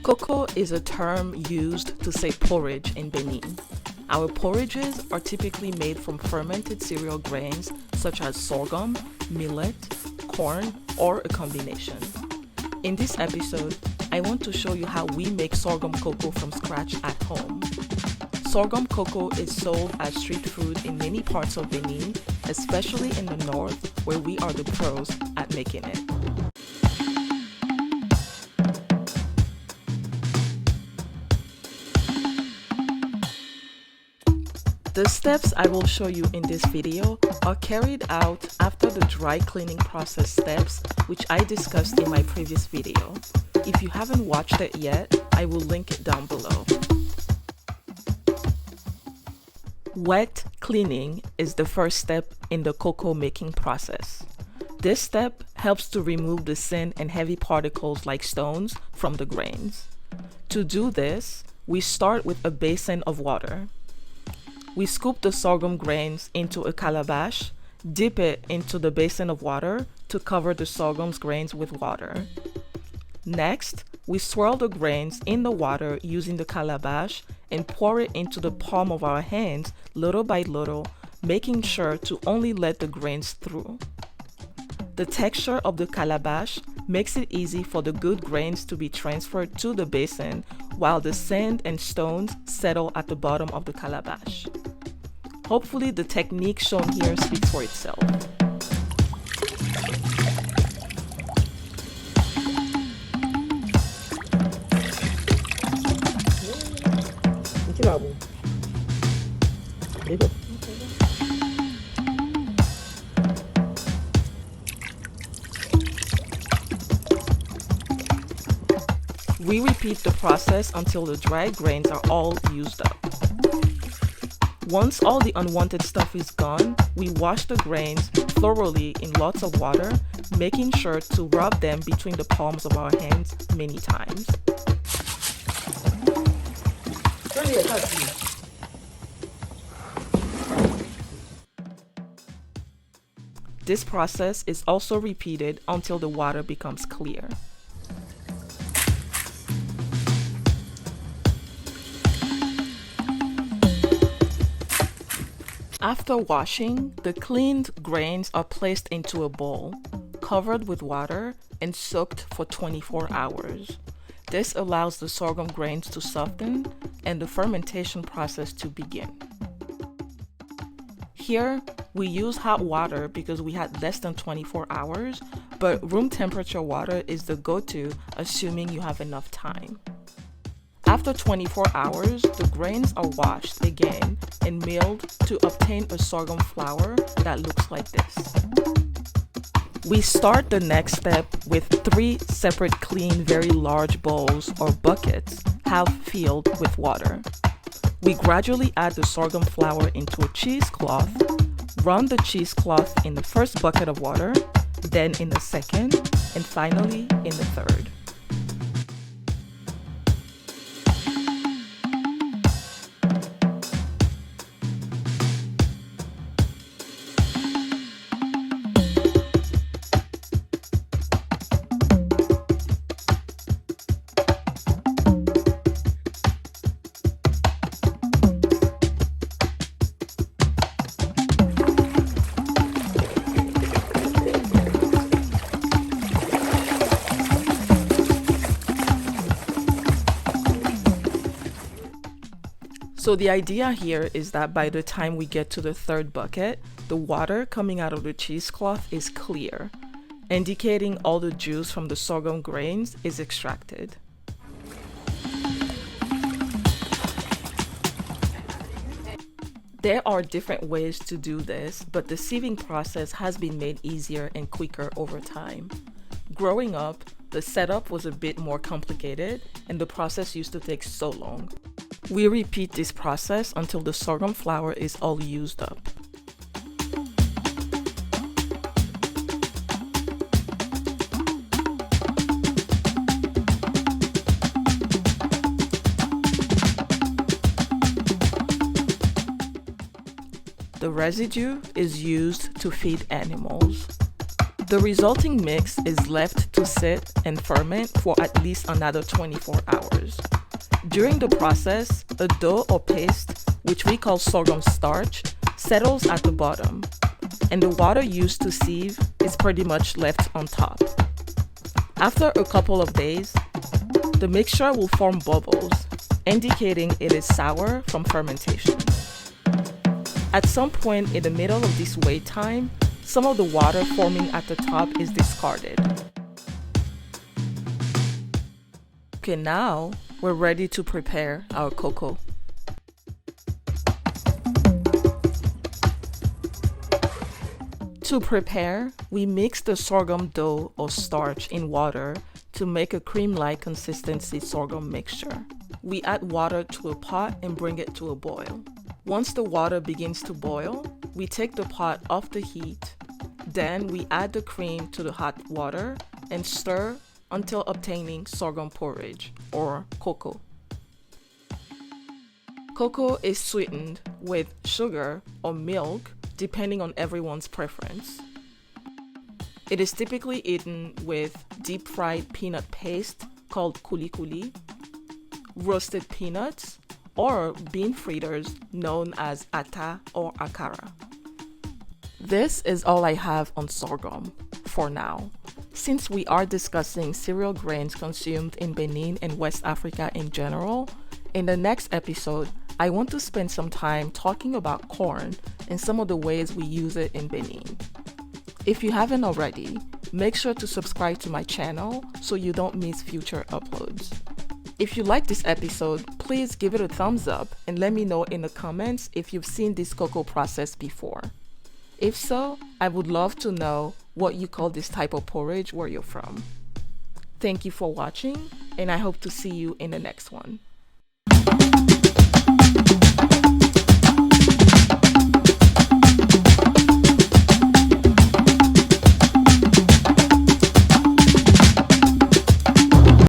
Koko is a term used to say porridge in Benin. Our porridges are typically made from fermented cereal grains such as sorghum, millet, corn, or a combination. In this episode, I want to show you how we make sorghum cocoa from scratch at home. Sorghum cocoa is sold as street food in many parts of Benin, especially in the north where we are the pros at making it. The steps I will show you in this video are carried out after the dry cleaning process steps, which I discussed in my previous video. If you haven't watched it yet, I will link it down below. Wet cleaning is the first step in the cocoa making process. This step helps to remove the thin and heavy particles like stones from the grains. To do this, we start with a basin of water. We scoop the sorghum grains into a calabash, dip it into the basin of water to cover the sorghum grains with water. Next, we swirl the grains in the water using the calabash and pour it into the palm of our hands little by little, making sure to only let the grains through. The texture of the calabash makes it easy for the good grains to be transferred to the basin while the sand and stones settle at the bottom of the calabash. Hopefully the technique shown here speaks for itself. We repeat the process until the dry grains are all used up. Once all the unwanted stuff is gone, we wash the grains thoroughly in lots of water, making sure to rub them between the palms of our hands many times. This process is also repeated until the water becomes clear. After washing, the cleaned grains are placed into a bowl, covered with water, and soaked for 24 hours. This allows the sorghum grains to soften and the fermentation process to begin. Here, we use hot water because we had less than 24 hours, but room temperature water is the go-to assuming you have enough time. After 24 hours, the grains are washed again and milled to obtain a sorghum flour that looks like this. We start the next step with 3 separate clean, very large bowls or buckets, half filled with water. We gradually add the sorghum flour into a cheesecloth, run the cheesecloth in the first bucket of water, then in the second, and finally in the third. So the idea here is that by the time we get to the third bucket, the water coming out of the cheesecloth is clear, indicating all the juice from the sorghum grains is extracted. There are different ways to do this, but the sieving process has been made easier and quicker over time. Growing up, the setup was a bit more complicated and the process used to take so long. We repeat this process until the sorghum flour is all used up. The residue is used to feed animals. The resulting mix is left to sit and ferment for at least another 24 hours. During the process, a dough or paste, which we call sorghum starch, settles at the bottom, and the water used to sieve is pretty much left on top. After a couple of days, the mixture will form bubbles, indicating it is sour from fermentation. At some point in the middle of this wait time, some of the water forming at the top is discarded. Okay, now we're ready to prepare our cocoa. To prepare, we mix the sorghum dough or starch in water to make a cream-like consistency sorghum mixture. We add water to a pot and bring it to a boil. Once the water begins to boil, we take the pot off the heat. Then we add the cream to the hot water and stir until obtaining sorghum porridge, or Koko. Cocoa is sweetened with sugar or milk, depending on everyone's preference. It is typically eaten with deep-fried peanut paste called kuli kuli, roasted peanuts, or bean fritters known as ata or akara. This is all I have on sorghum for now. Since we are discussing cereal grains consumed in Benin and West Africa in general, in the next episode, I want to spend some time talking about corn and some of the ways we use it in Benin. If you haven't already, make sure to subscribe to my channel so you don't miss future uploads. If you like this episode, please give it a thumbs up and let me know in the comments if you've seen this cocoa process before. If so, I would love to know what you call this type of porridge where you're from. Thank you for watching, and I hope to see you in the next one.